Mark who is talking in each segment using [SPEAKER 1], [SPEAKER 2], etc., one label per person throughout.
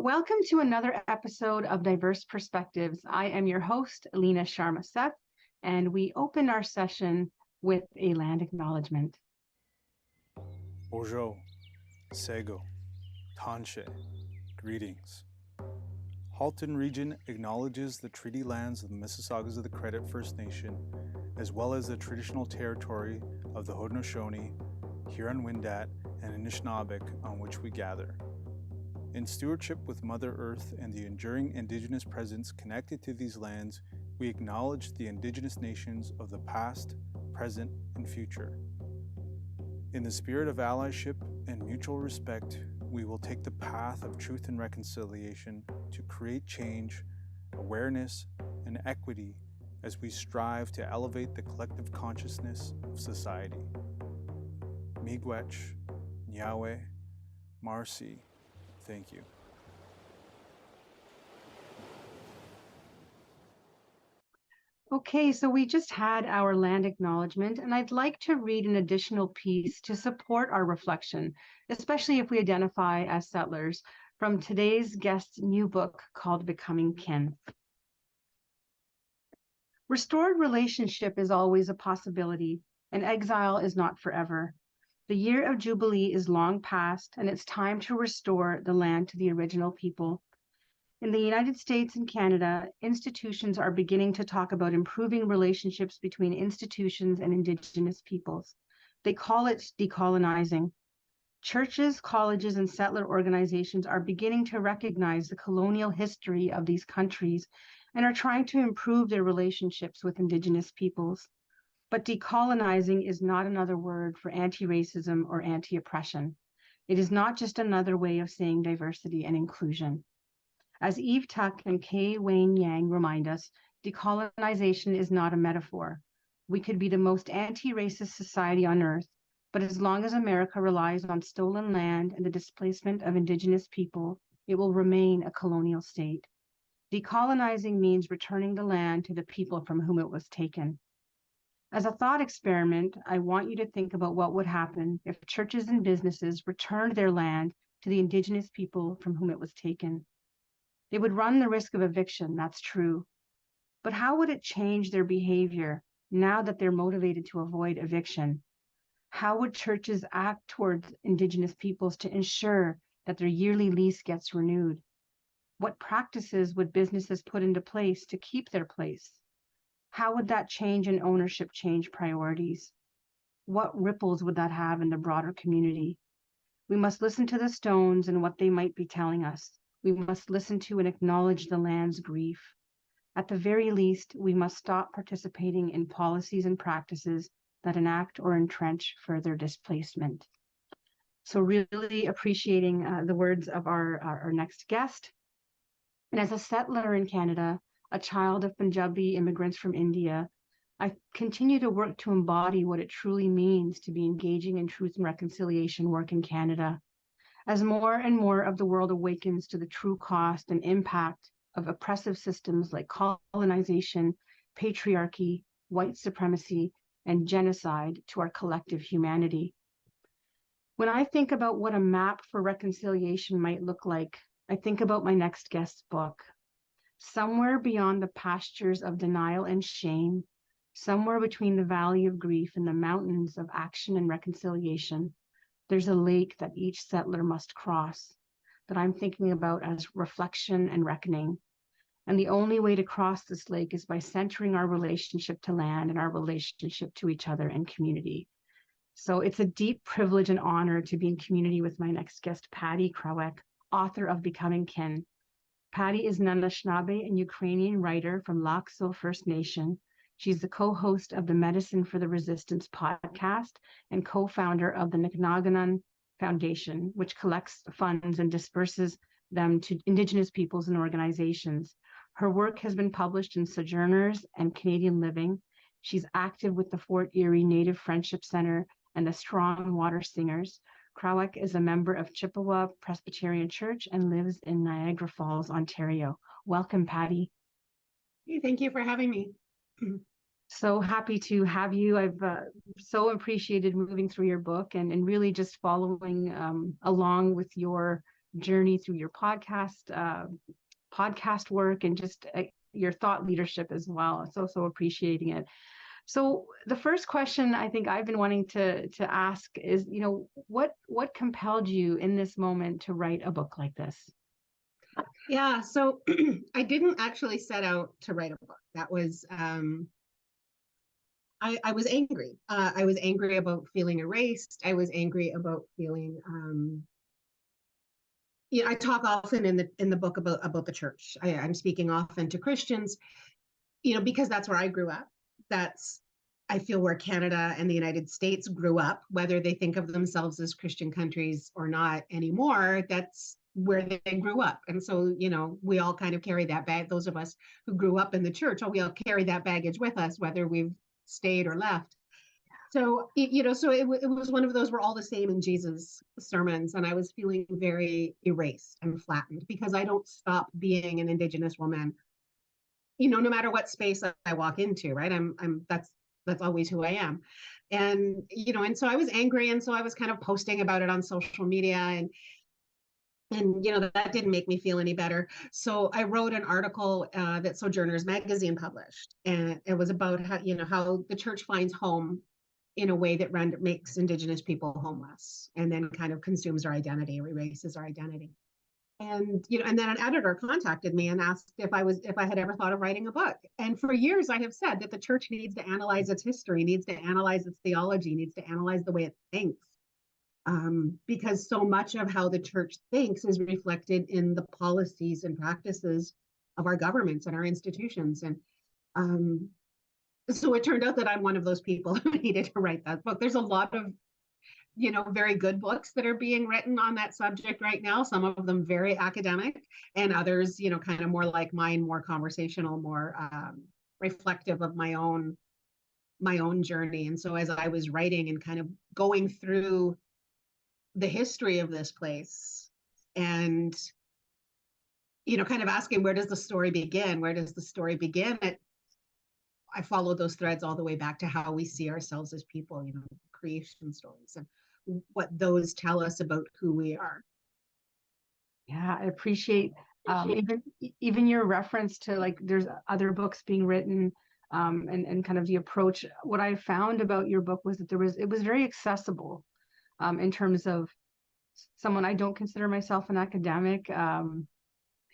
[SPEAKER 1] Welcome to another episode of Diverse Perspectives. I am your host, Leena Sharma Seth, and we open our session with a land acknowledgement.
[SPEAKER 2] Bonjour, Sego, Tanshe, greetings. Halton Region acknowledges the treaty lands of the Mississaugas of the Credit First Nation, as well as the traditional territory of the Haudenosaunee, Huron-Wendat, and Anishinaabe on which we gather. In stewardship with Mother Earth and the enduring Indigenous presence connected to these lands, we acknowledge the Indigenous nations of the past, present, and future. In the spirit of allyship and mutual respect, we will take the path of truth and reconciliation to create change, awareness, and equity as we strive to elevate the collective consciousness of society. Miigwech, Nyawe, Marcy, thank you.
[SPEAKER 1] Okay, so we just had our land acknowledgement, and I'd like to read an additional piece to support our reflection, especially if we identify as settlers, from today's guest's new book called Becoming Kin. Restored relationship is always a possibility, and exile is not forever. The year of Jubilee is long past, and it's time to restore the land to the original people. In the United States and Canada, institutions are beginning to talk about improving relationships between institutions and Indigenous peoples. They call it decolonizing. Churches, colleges, and settler organizations are beginning to recognize the colonial history of these countries and are trying to improve their relationships with Indigenous peoples. But decolonizing is not another word for anti-racism or anti-oppression. It is not just another way of saying diversity and inclusion. As Eve Tuck and Kay Wayne Yang remind us, decolonization is not a metaphor. We could be the most anti-racist society on earth, but as long as America relies on stolen land and the displacement of Indigenous people, it will remain a colonial state. Decolonizing means returning the land to the people from whom it was taken. As a thought experiment, I want you to think about what would happen if churches and businesses returned their land to the Indigenous people from whom it was taken. They would run the risk of eviction, that's true. But how would it change their behavior now that they're motivated to avoid eviction? How would churches act towards Indigenous peoples to ensure that their yearly lease gets renewed? What practices would businesses put into place to keep their place? How would that change in ownership change priorities? What ripples would that have in the broader community? We must listen to the stones and what they might be telling us. We must listen to and acknowledge the land's grief. At the very least, we must stop participating in policies and practices that enact or entrench further displacement. So really appreciating the words of our next guest. And as a settler in Canada, a child of Punjabi immigrants from India, I continue to work to embody what it truly means to be engaging in truth and reconciliation work in Canada. As more and more of the world awakens to the true cost and impact of oppressive systems like colonization, patriarchy, white supremacy, and genocide to our collective humanity. When I think about what a map for reconciliation might look like, I think about my next guest's book. Somewhere beyond the pastures of denial and shame, somewhere between the valley of grief and the mountains of action and reconciliation, there's a lake that each settler must cross, that I'm thinking about as reflection and reckoning. And the only way to cross this lake is by centering our relationship to land and our relationship to each other and community. So it's a deep privilege and honor to be in community with my next guest, Patty Krawec, author of Becoming Kin. Patty is an Anishinaabe and Ukrainian writer from Lac Seul First Nation. She's the co-host of the Medicine for the Resistance podcast and co-founder of the Naganagan Foundation, which collects funds and disperses them to Indigenous peoples and organizations. Her work has been published in Sojourners and Canadian Living. She's active with the Fort Erie Native Friendship Center and the Strong Water Singers. Krawec is a member of Chippewa Presbyterian Church and lives in Niagara Falls, Ontario. Welcome, Patty.
[SPEAKER 3] Hey, thank you for having me.
[SPEAKER 1] So happy to have you. I've so appreciated moving through your book and really just following along with your journey through your podcast work and just your thought leadership as well. So appreciating it. So the first question I think I've been wanting to ask is, what compelled you in this moment to write a book like this?
[SPEAKER 3] Yeah, so I didn't actually set out to write a book. That was I was angry. I was angry about feeling erased. I was angry about feeling I talk often in the book about the church. I'm speaking often to Christians, because that's where I grew up. That's, I feel, where Canada and the United States grew up, whether they think of themselves as Christian countries or not anymore. That's where they grew up. And so, we all kind of carry that bag. Those of us who grew up in the church, we all carry that baggage with us, whether we've stayed or left. So, so it was one of those, we're all the same in Jesus' sermons. And I was feeling very erased and flattened because I don't stop being an Indigenous woman, no matter what space I walk into, right? That's always who I am. And, and so I was angry. And so I was kind of posting about it on social media, and that didn't make me feel any better. So I wrote an article that Sojourners magazine published, and it was about how the church finds home in a way that makes Indigenous people homeless, and then kind of consumes our identity, erases our identity. And and then an editor contacted me and asked if I had ever thought of writing a book. And for years I have said that the church needs to analyze its history, needs to analyze its theology, needs to analyze the way it thinks, because so much of how the church thinks is reflected in the policies and practices of our governments and our institutions. And so it turned out that I'm one of those people who needed to write that book. There's a lot of very good books that are being written on that subject right now, some of them very academic, and others, kind of more like mine, more conversational, more reflective of my own journey. And so as I was writing and kind of going through the history of this place and, kind of asking, where does the story begin? Where does the story begin? I followed those threads all the way back to how we see ourselves as people, creation stories and what those tell us about who we are.
[SPEAKER 1] Yeah, I appreciate even your reference to, like, there's other books being written, and kind of the approach. What I found about your book was that it was very accessible, in terms of someone. I don't consider myself an academic,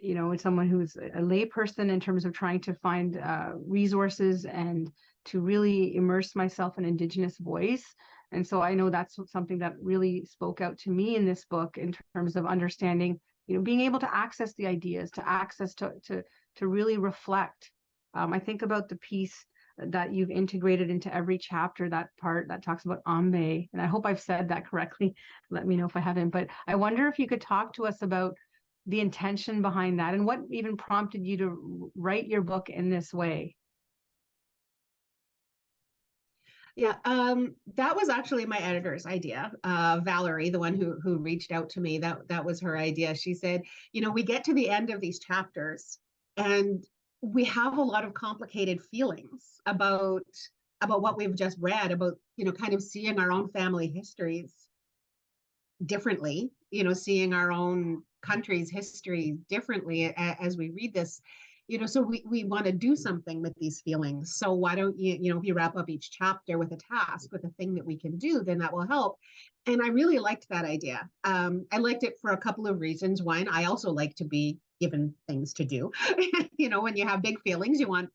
[SPEAKER 1] it's someone who's a layperson in terms of trying to find resources and to really immerse myself in Indigenous voice. And so I know that's something that really spoke out to me in this book in terms of understanding, being able to access the ideas, to really reflect. I think about the piece that you've integrated into every chapter, that part that talks about Ambe, and I hope I've said that correctly. Let me know if I haven't. But I wonder if you could talk to us about the intention behind that and what even prompted you to write your book in this way.
[SPEAKER 3] Yeah, that was actually my editor's idea. Valerie, the one who reached out to me, that was her idea. She said, we get to the end of these chapters and we have a lot of complicated feelings about what we've just read, about, kind of seeing our own family histories differently, seeing our own country's history differently as we read this. So we want to do something with these feelings. So why don't you, if you wrap up each chapter with a task, with a thing that we can do, then that will help. And I really liked that idea. I liked it for a couple of reasons. One, I also like to be given things to do. When you have big feelings, you want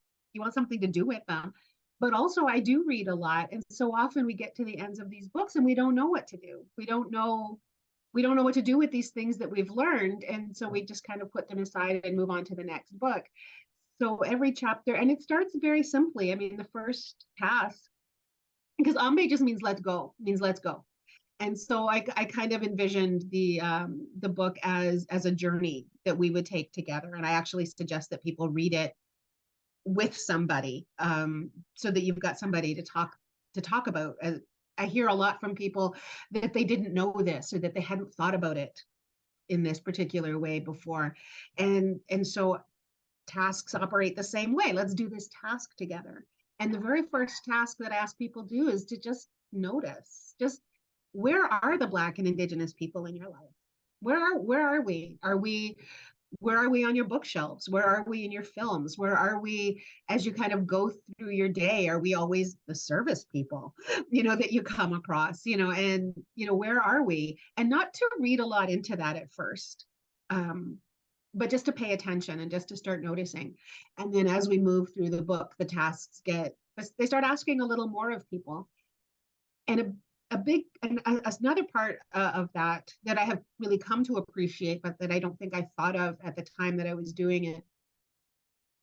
[SPEAKER 3] something to do with them. But also I do read a lot. And so often we get to the ends of these books and we don't know what to do. We don't know what to do with these things that we've learned. And so we just kind of put them aside and move on to the next book. So every chapter, and it starts very simply. I mean, the first task, because Ambe just means let's go. And so I kind of envisioned the book as a journey that we would take together. And I actually suggest that people read it with somebody, so that you've got somebody to talk about. I hear a lot from people that they didn't know this or that they hadn't thought about it in this particular way before. And so tasks operate the same way. Let's do this task together. And the very first task that I ask people do is to just notice, just where are the Black and Indigenous people in your life? Where are we? Where are we on your bookshelves? Where are we in your films? Where are we as you kind of go through your day? Are we always the service people, that you come across, and, where are we? And not to read a lot into that at first, but just to pay attention and just to start noticing. And then as we move through the book, the tasks they start asking a little more of people. And another part of that I have really come to appreciate, but that I don't think I thought of at the time that I was doing it,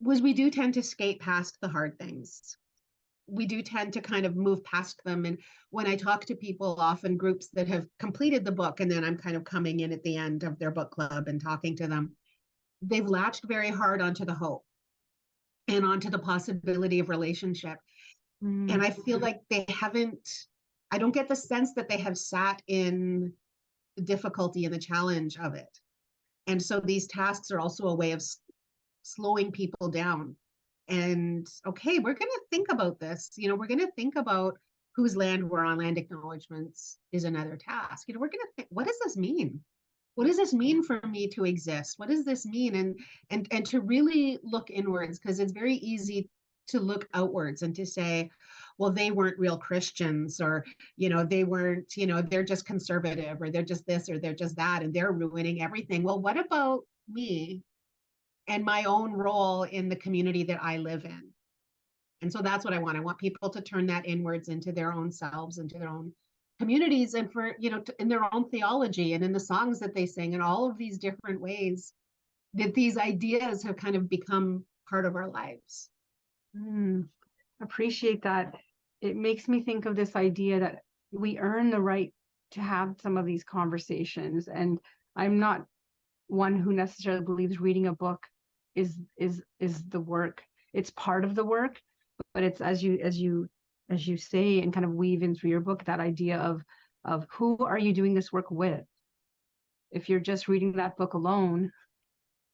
[SPEAKER 3] was we do tend to skate past the hard things. We do tend to kind of move past them. And when I talk to people, often groups that have completed the book, and then I'm kind of coming in at the end of their book club and talking to them, they've latched very hard onto the hope and onto the possibility of relationship. And I feel like I don't get the sense that they have sat in the difficulty and the challenge of it. And so these tasks are also a way of slowing people down. And okay, we're going to think about this. We're going to think about whose land we're on. Land acknowledgements is another task. We're going to think, what does this mean? What does this mean for me to exist? What does this mean? And to really look inwards, because it's very easy to look outwards and to say, well, they weren't real Christians, or, they weren't, they're just conservative, or they're just this, or they're just that, and they're ruining everything. Well, what about me and my own role in the community that I live in? And so that's what I want. I want people to turn that inwards into their own selves, into their own communities, and for, in their own theology and in the songs that they sing, and all of these different ways that these ideas have kind of become part of our lives.
[SPEAKER 1] Appreciate that. It makes me think of this idea that we earn the right to have some of these conversations. And I'm not one who necessarily believes reading a book is the work. It's part of the work, but it's as you say, and kind of weave in through your book, that idea of who are you doing this work with? If you're just reading that book alone,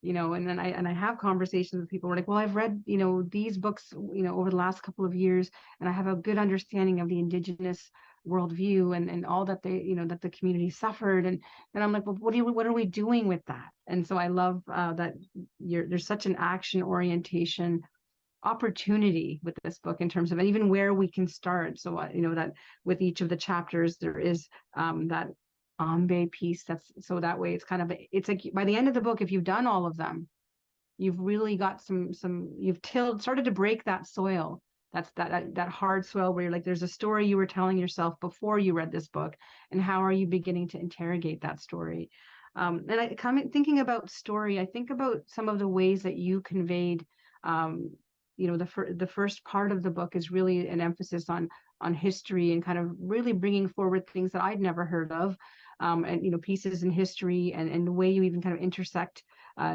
[SPEAKER 1] and then I have conversations with people who are like, well, I've read, these books, over the last couple of years, and I have a good understanding of the Indigenous worldview and all that that the community suffered. And I'm like, well, what are we doing with that? And so I love that there's such an action orientation opportunity with this book in terms of even where we can start. So, that with each of the chapters, there is that Ambe piece. So that way it's like by the end of the book, if you've done all of them, you've really got you've started to break that soil. That's that hard soil where you're like, there's a story you were telling yourself before you read this book, and how are you beginning to interrogate that story? And thinking about story, I think about some of the ways that you conveyed. The first part of the book is really an emphasis on history, and kind of really bringing forward things that I'd never heard of, and pieces in history, and the way you even kind of intersect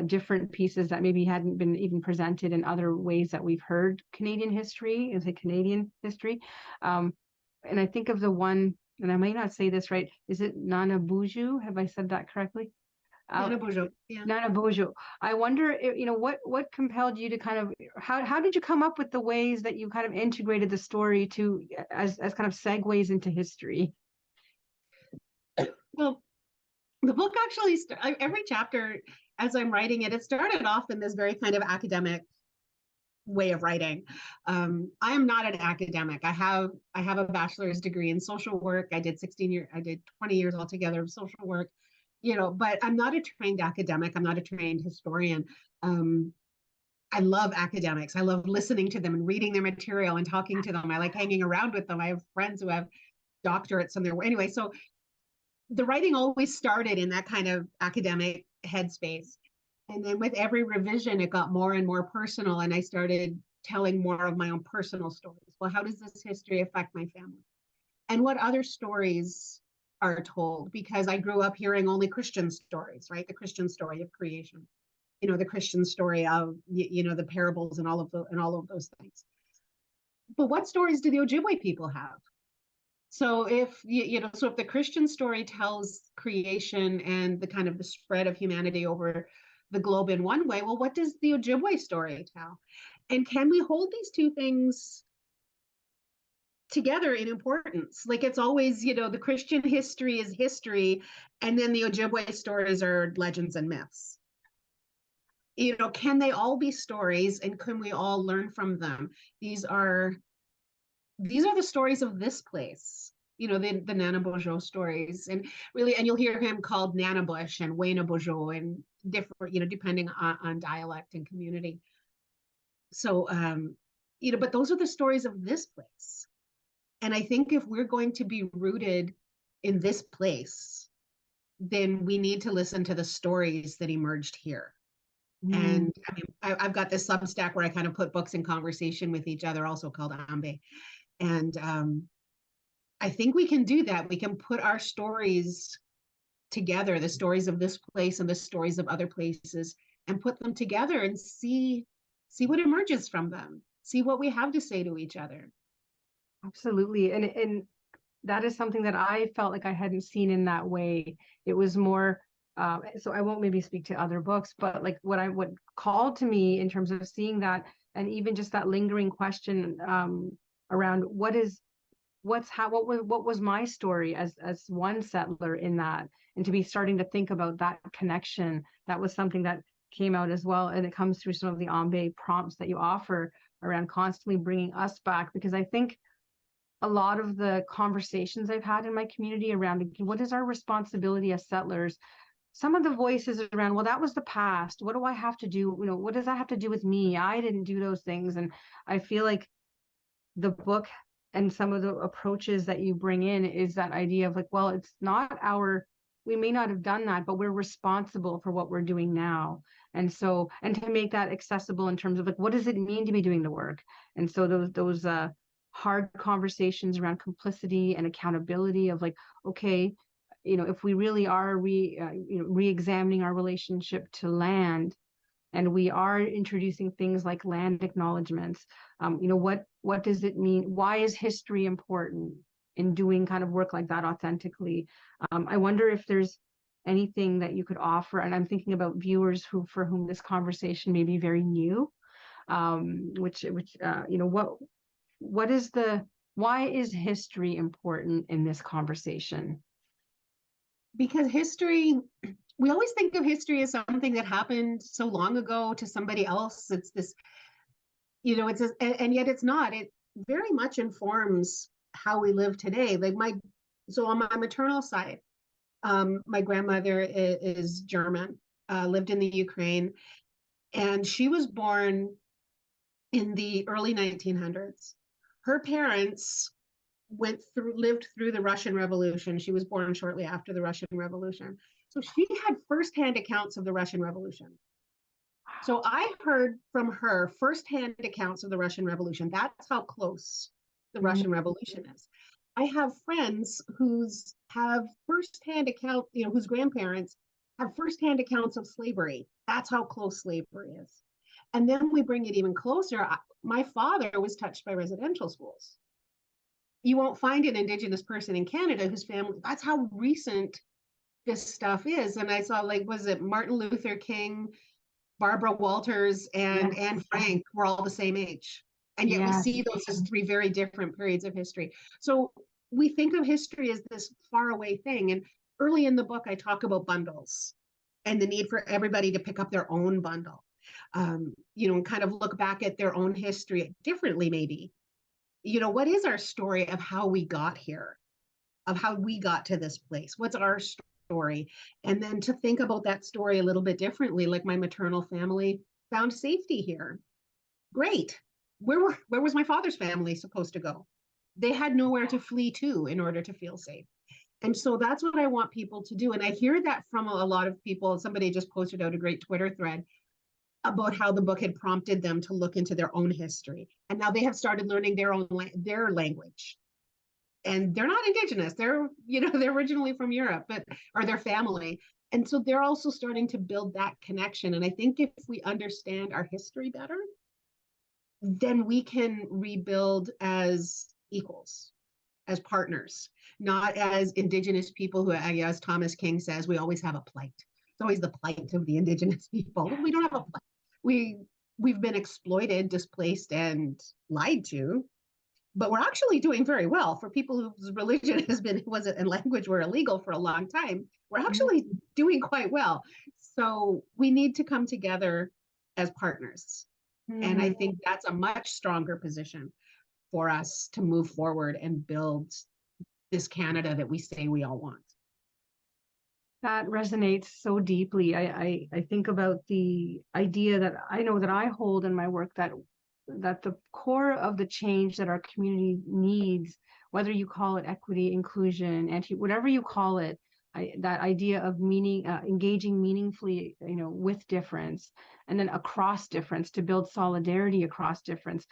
[SPEAKER 1] different pieces that maybe hadn't been even presented in other ways that we've heard Canadian history, and I think of the one, and I might not say this right, is it Nana Buju? Have I said that correctly?
[SPEAKER 3] Nana Buju, yeah.
[SPEAKER 1] Nana Buju. I wonder, what compelled you to kind of, how did you come up with the ways that you kind of integrated the story to as kind of segues into history?
[SPEAKER 3] Well, the book actually, every chapter as I'm writing it, it started off in this very kind of academic way of writing. I am not an academic. I have a bachelor's degree in social work. I did 20 years altogether of social work, but I'm not a trained academic. I'm not a trained historian. I love academics. I love listening to them and reading their material and talking to them. I like hanging around with them. I have friends who have doctorates in their way. Anyway, so the writing always started in that kind of academic headspace. And then with every revision, it got more and more personal. And I started telling more of my own personal stories. Well, how does this history affect my family? And what other stories are told? Because I grew up hearing only Christian stories, right? The Christian story of creation, the Christian story of, the parables and all of those things. But what stories do the Ojibwe people have? So if if the Christian story tells creation and the kind of the spread of humanity over the globe in one way, well, what does the Ojibwe story tell? And can we hold these two things together in importance. Like it's always, the Christian history is history, and then the Ojibwe stories are legends and myths. Can they all be stories, and can we all learn from them? These are the stories of this place. The Nana Bojo stories, and you'll hear him called Nana Bush and Wayna Bojo, and different, depending on dialect and community. So, but those are the stories of this place. And I think if we're going to be rooted in this place, then we need to listen to the stories that emerged here. And I mean, I've got this Substack where I kind of put books in conversation with each other, also called Ambe. And I think we can do that. We can put our stories together, the stories of this place and the stories of other places, and put them together and see what emerges from them, see what we have to say to each other.
[SPEAKER 1] Absolutely. And that is something that I felt like I hadn't seen in that way. It was more, so I won't maybe speak to other books, but like what called to me in terms of seeing that, and even just that lingering question around what was my story as one settler in that, and to be starting to think about that connection. That was something that came out as well, and it comes through some of the Ambe prompts that you offer around constantly bringing us back, because I think a lot of the conversations I've had in my community around what is our responsibility as settlers, some of the voices around, well, that was the past. What do I have to do? What does that have to do with me? I didn't do those things. And I feel like the book and some of the approaches that you bring in is that idea of like, well, it's not we may not have done that, but we're responsible for what we're doing now. And so, and to make that accessible in terms of like, what does it mean to be doing the work? And so those hard conversations around complicity and accountability of like, okay, if we really are re-examining our relationship to land, and we are introducing things like land acknowledgements, what does it mean? Why is history important in doing kind of work like that authentically? I wonder if there's anything that you could offer, and I'm thinking about viewers for whom this conversation may be very new, why is history important in this conversation?
[SPEAKER 3] Because we always think of history as something that happened so long ago to somebody else. It's this, and yet it's not. It very much informs how we live today. So on my maternal side, my grandmother is German, lived in the Ukraine, and she was born in the early 1900s. Her parents lived through the Russian Revolution. She was born shortly after the Russian Revolution. So she had firsthand accounts of the Russian Revolution. So I heard from her firsthand accounts of the Russian Revolution. That's how close the Russian Revolution is. I have friends whose grandparents have firsthand accounts of slavery. That's how close slavery is. And then we bring it even closer. My father was touched by residential schools. You won't find an Indigenous person in Canada whose family, that's how recent this stuff is. And I saw, was it Martin Luther King, Barbara Walters, and yes, Anne Frank were all the same age. And yet yes, we see those as three very different periods of history. So we think of history as this faraway thing. And early in the book, I talk about bundles and the need for everybody to pick up their own bundle, and kind of look back at their own history differently, maybe. What is our story of how we got here, of how we got to this place? What's our story? And then to think about that story a little bit differently, like my maternal family found safety here. Great. Where was my father's family supposed to go? They had nowhere to flee to in order to feel safe. And so that's what I want people to do. And I hear that from a lot of people. Somebody just posted out a great Twitter thread about how the book had prompted them to look into their own history. And now they have started learning their language. And they're not Indigenous. They're originally from Europe, or their family. And so they're also starting to build that connection. And I think if we understand our history better, then we can rebuild as equals, as partners, not as Indigenous people who, as Thomas King says, we always have a plight. It's always the plight of the Indigenous people. We don't have a plight. We've been exploited, displaced, and lied to. but we're actually doing very well for people whose religion wasn't and language were illegal for a long time. We're actually doing quite well. So we need to come together as partners. And I think that's a much stronger position for us to move forward and build this Canada that we say we all want.
[SPEAKER 1] That resonates so deeply. I think about the idea that I know that I hold in my work, that the core of the change that our community needs, whether you call it equity, inclusion, whatever you call it, that idea of meaning, engaging meaningfully, with difference, and then across difference, to build solidarity across difference.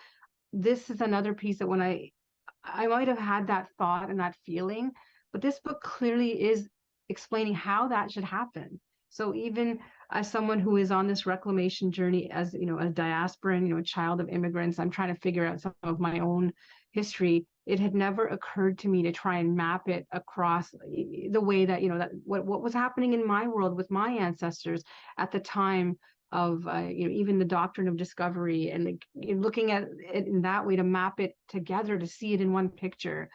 [SPEAKER 1] This is another piece that when I might have had that thought and that feeling, but this book clearly is explaining how that should happen. So even as someone who is on this reclamation journey, as a diasporan, a child of immigrants, I'm trying to figure out some of my own history. It had never occurred to me to try and map it across the way that, that what was happening in my world with my ancestors at the time of even the doctrine of discovery, and looking at it in that way, to map it together, to see it in one picture.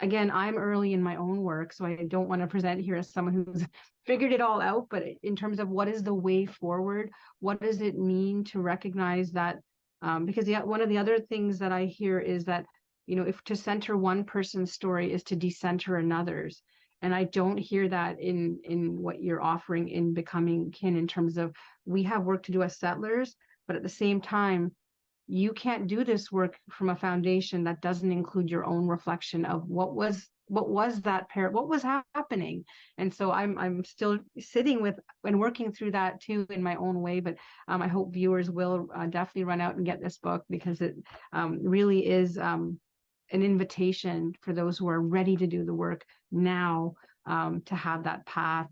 [SPEAKER 1] Again, I'm early in my own work, so I don't want to present here as someone who's figured it all out, but in terms of what is the way forward, what does it mean to recognize that, because one of the other things that I hear is that, if to center one person's story is to decenter another's. And I don't hear that in what you're offering in Becoming Kin, in terms of, we have work to do as settlers, but at the same time, you can't do this work from a foundation that doesn't include your own reflection of what was happening. And so I'm still sitting with and working through that too in my own way. But I hope viewers will definitely run out and get this book, because it really is an invitation for those who are ready to do the work now, to have that path.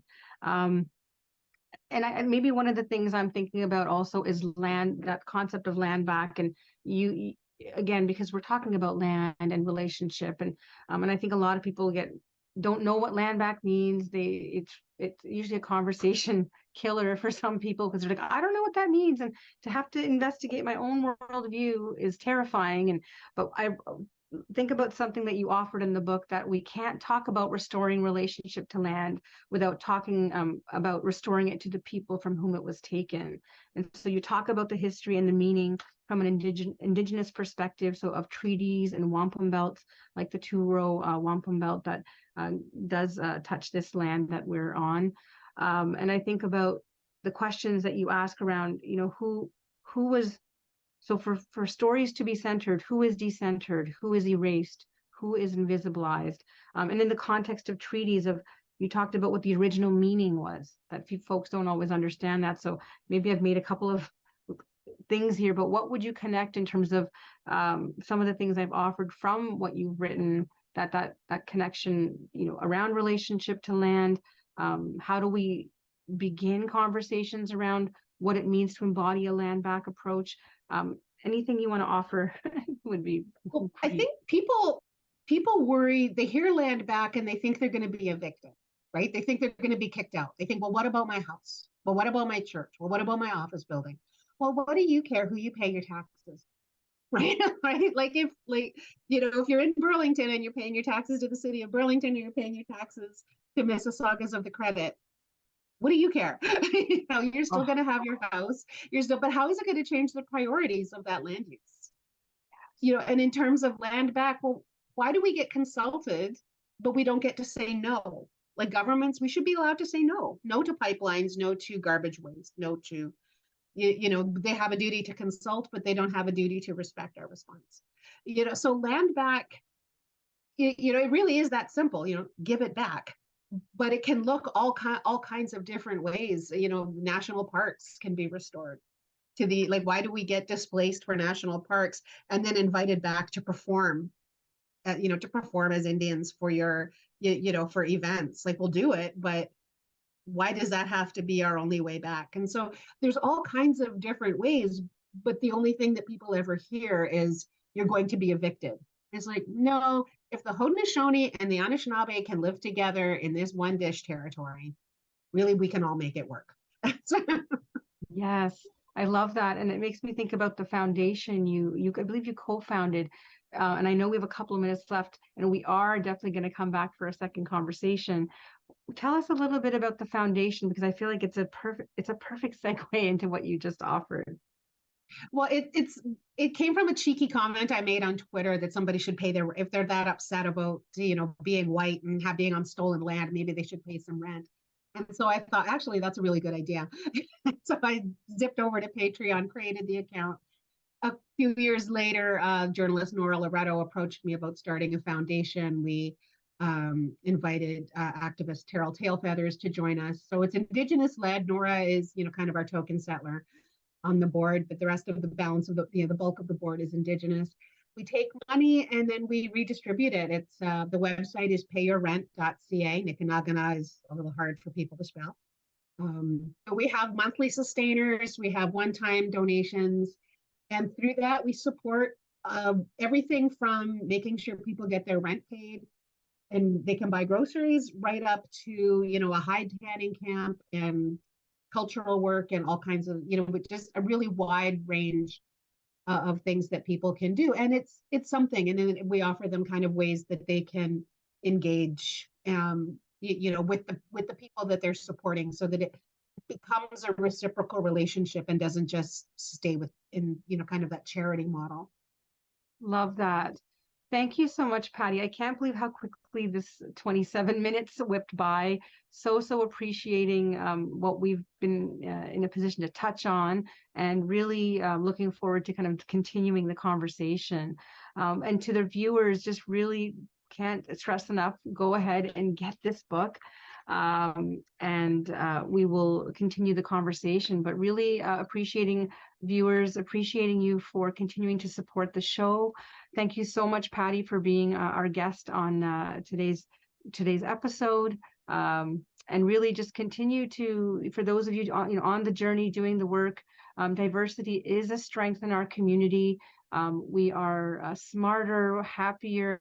[SPEAKER 1] And maybe one of the things I'm thinking about also is land, that concept of land back. And you again, because we're talking about land and relationship, and I think a lot of people don't know what land back means. It's usually a conversation killer for some people, because they're like, I don't know what that means, and to have to investigate my own worldview is terrifying. But I think about something that you offered in the book, that we can't talk about restoring relationship to land without talking about restoring it to the people from whom it was taken. And so you talk about the history and the meaning from an indigenous perspective, so of treaties and wampum belts, like the two-row wampum belt that does touch this land that we're on. And I think about the questions that you ask around, who was. So for stories to be centered, who is decentered, who is erased, who is invisibilized? And in the context of treaties, you talked about what the original meaning was, that folks don't always understand that. So maybe I've made a couple of things here, but what would you connect in terms of some of the things I've offered from what you've written, that connection, around relationship to land? How do we begin conversations around what it means to embody a land back approach? Anything you want to offer would be
[SPEAKER 3] well, I think people worry, they hear land back and they think they're going to be evicted, right? They think they're going to be kicked out. They think, well, what about my house? Well, what about my church? Well, what about my office building? Well, what do you care who you pay your taxes? Right? Right? If you're in Burlington and you're paying your taxes to the city of Burlington, or you're paying your taxes to Mississaugas of the Credit, what do you care? You're still going to have your house. But how is it going to change the priorities of that land use? And in terms of land back, well, why do we get consulted, but we don't get to say no? Like governments, we should be allowed to say no. No to pipelines, no to garbage waste, no to, they have a duty to consult, but they don't have a duty to respect our response. So land back, it really is that simple, give it back. But it can look all kinds of different ways. National parks can be restored to why do we get displaced for national parks and then invited back to perform, to perform as Indians for for events? We'll do it, but why does that have to be our only way back? And so there's all kinds of different ways, but the only thing that people ever hear is you're going to be evicted. It's like, no, if the Haudenosaunee and the Anishinaabe can live together in this one dish territory, really, we can all make it work.
[SPEAKER 1] Yes, I love that. And it makes me think about the foundation I believe you co-founded. and I know we have a couple of minutes left, and we are definitely going to come back for a second conversation. Tell us a little bit about the foundation, because I feel like it's a perfect segue into what you just offered.
[SPEAKER 3] Well, it came from a cheeky comment I made on Twitter that somebody should pay their, if they're that upset about, being white and being on stolen land, maybe they should pay some rent. And so I thought, actually, that's a really good idea. So I zipped over to Patreon, created the account. A few years later, journalist Nora Loretto approached me about starting a foundation. We invited activist Terrell Tailfeathers to join us. So it's Indigenous led. Nora is, kind of our token settler on the board, but the rest of the balance of the bulk of the board is Indigenous. We take money and then we redistribute it. It's the website is payyourrent.ca. Nikanagana is a little hard for people to spell. But we have monthly sustainers, we have one-time donations, and through that we support everything from making sure people get their rent paid and they can buy groceries, right up to a hide tanning camp and cultural work and all kinds of just a really wide range of things that people can do. And it's something, and then we offer them kind of ways that they can engage with the people that they're supporting, so that it becomes a reciprocal relationship and doesn't just stay within kind of that charity model.
[SPEAKER 1] Love that. Thank you so much, Patty. I can't believe how quickly this 27 minutes whipped by. So appreciating what we've been in a position to touch on, and really looking forward to kind of continuing the conversation. And to the viewers, just really can't stress enough, go ahead and get this book. And we will continue the conversation, but really appreciating viewers, appreciating you for continuing to support the show. Thank you so much, Patty, for being our guest on today's episode. And really just continue to, for those of you on the journey doing the work, diversity is a strength in our community. We are smarter, happier,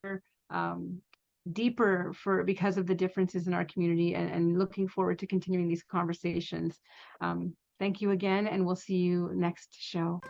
[SPEAKER 1] deeper because of the differences in our community, and looking forward to continuing these conversations. Thank you again, and we'll see you next show.